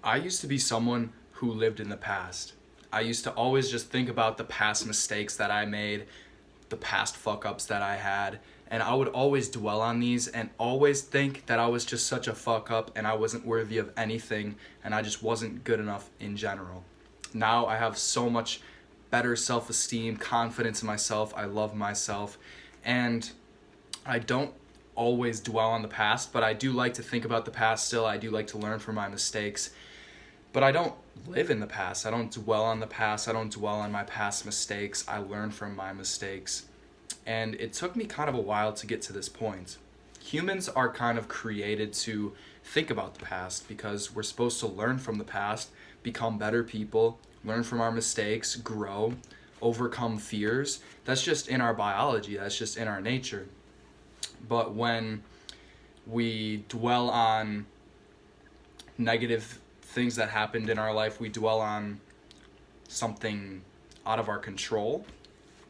I used to be someone who lived in the past. I used to always just think about the past mistakes that I made, the past fuck ups that I had, and I would always dwell on these and always think that I was just such a fuck up and I wasn't worthy of anything and I just wasn't good enough in general. Now I have so much better self esteem, confidence in myself, I love myself, and I don't always dwell on the past, but I do like to think about the past still. I do like to learn from my mistakes. But I don't live in the past. I don't dwell on the past. I don't dwell on my past mistakes. I learn from my mistakes. And it took me kind of a while to get to this point. Humans are kind of created to think about the past because we're supposed to learn from the past, become better people, learn from our mistakes, grow, overcome fears. That's just in our biology. That's just in our nature. But when we dwell on negative things that happened in our life, we dwell on something out of our control,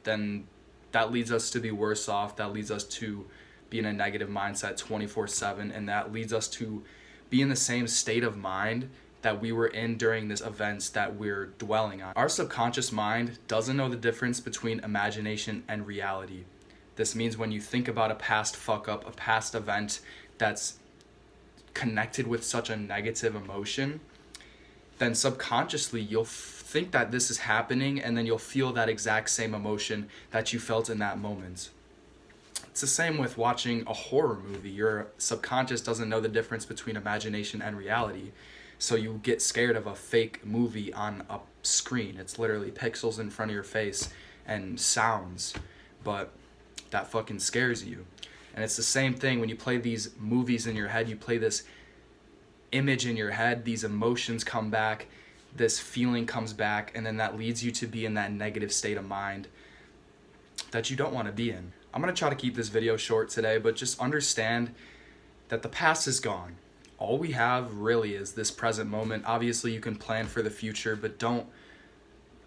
then that leads us to be worse off. That leads us to be in a negative mindset 24/7, and that leads us to be in the same state of mind that we were in during this events that we're dwelling on. Our subconscious mind doesn't know the difference between imagination and reality. This means when you think about a past fuck up, a past event that's connected with such a negative emotion, then subconsciously you'll think that this is happening and then you'll feel that exact same emotion that you felt in that moment. It's the same with watching a horror movie. Your subconscious doesn't know the difference between imagination and reality. So you get scared of a fake movie on a screen. It's literally pixels in front of your face and sounds, but that fucking scares you. And it's the same thing when you play these movies in your head. You play this image in your head, these emotions come back, this feeling comes back, and then that leads you to be in that negative state of mind that you don't want to be in. I'm going to try to keep this video short today, but just understand that the past is gone. All we have really is this present moment. Obviously, you can plan for the future, but don't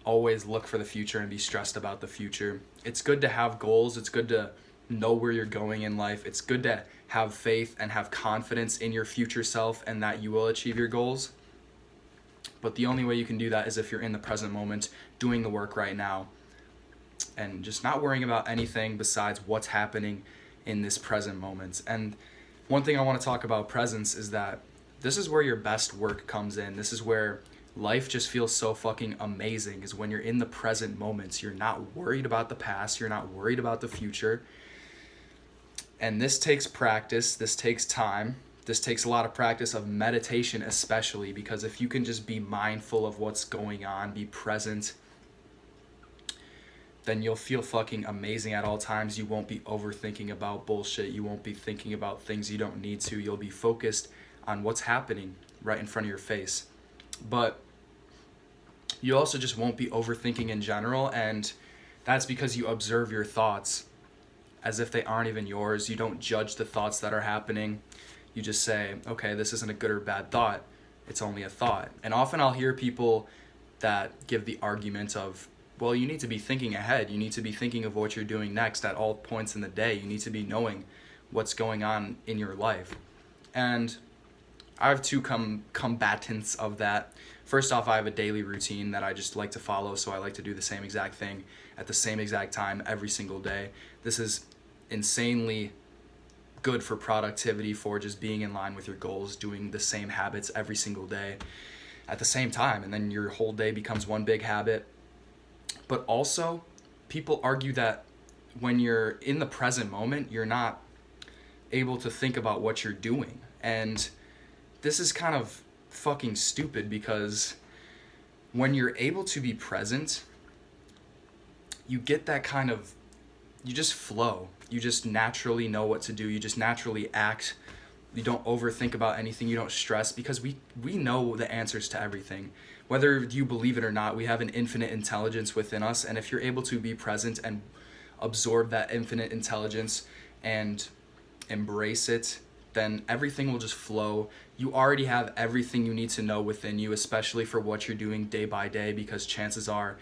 always look for the future and be stressed about the future. It's good to have goals. It's good to know where you're going in life. It's good to have faith and have confidence in your future self and that you will achieve your goals. But the only way you can do that is if you're in the present moment, doing the work right now, and just not worrying about anything besides what's happening in this present moment. And one thing I want to talk about presence is that this is where your best work comes in. This is where life just feels so fucking amazing, is when you're in the present moments. You're not worried about the past. You're not worried about the future. And this takes practice, this takes time, this takes a lot of practice of meditation especially, because if you can just be mindful of what's going on, be present, then you'll feel fucking amazing at all times. You won't be overthinking about bullshit. You won't be thinking about things you don't need to. You'll be focused on what's happening right in front of your face. But you also just won't be overthinking in general, and that's because you observe your thoughts as if they aren't even yours. You don't judge the thoughts that are happening. You just say, okay, this isn't a good or bad thought. It's only a thought. And often I'll hear people that give the argument of, well, you need to be thinking ahead. You need to be thinking of what you're doing next at all points in the day. You need to be knowing what's going on in your life. And I have two combatants of that. First off, I have a daily routine that I just like to follow, so I like to do the same exact thing at the same exact time every single day. This is insanely good for productivity, for just being in line with your goals, doing the same habits every single day at the same time, and then your whole day becomes one big habit. But also, people argue that when you're in the present moment, you're not able to think about what you're doing. And this is kind of fucking stupid, because when you're able to be present, you get that kind of, you just flow. You just naturally know what to do. You just naturally act. You don't overthink about anything. You don't stress, because we know the answers to everything. Whether you believe it or not, we have an infinite intelligence within us. And if you're able to be present and absorb that infinite intelligence and embrace it, then everything will just flow. You already have everything you need to know within you, especially for what you're doing day by day, because chances are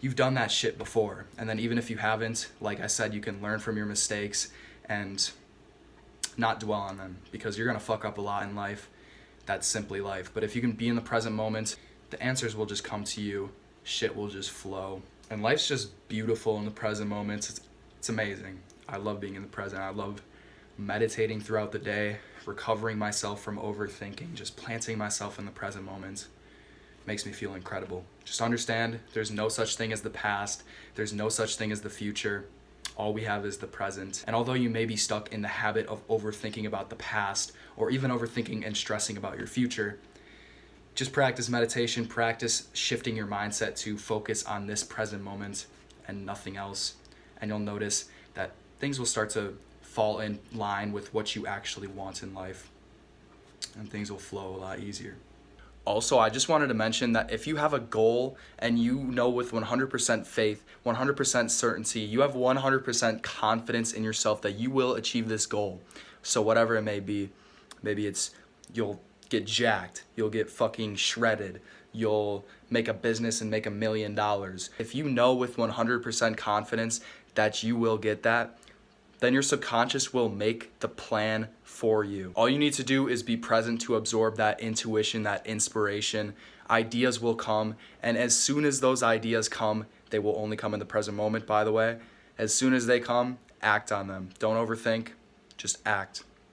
you've done that shit before. And then even if you haven't, like I said, you can learn from your mistakes and not dwell on them, because you're going to fuck up a lot in life. that's simply life. But if you can be in the present moment, the answers will just come to you. Shit will just flow. And life's just beautiful in the present moments. It's amazing. I love being in the present. I love meditating throughout the day, recovering myself from overthinking, just planting myself in the present moment. Makes me feel incredible. Just understand there's no such thing as the past. There's no such thing as the future. All we have is the present. And although you may be stuck in the habit of overthinking about the past, or even overthinking and stressing about your future, just practice meditation, practice shifting your mindset to focus on this present moment and nothing else. And you'll notice that things will start to fall in line with what you actually want in life. And things will flow a lot easier. Also, I just wanted to mention that if you have a goal and you know with 100% faith, 100% certainty, you have 100% confidence in yourself that you will achieve this goal. So whatever it may be, maybe it's you'll get jacked, you'll get fucking shredded, you'll make a business and make $1 million. If you know with 100% confidence that you will get that, then your subconscious will make the plan for you. All you need to do is be present to absorb that intuition, that inspiration. Ideas will come, and as soon as those ideas come, they will only come in the present moment, by the way. As soon as they come, act on them. Don't overthink, just act.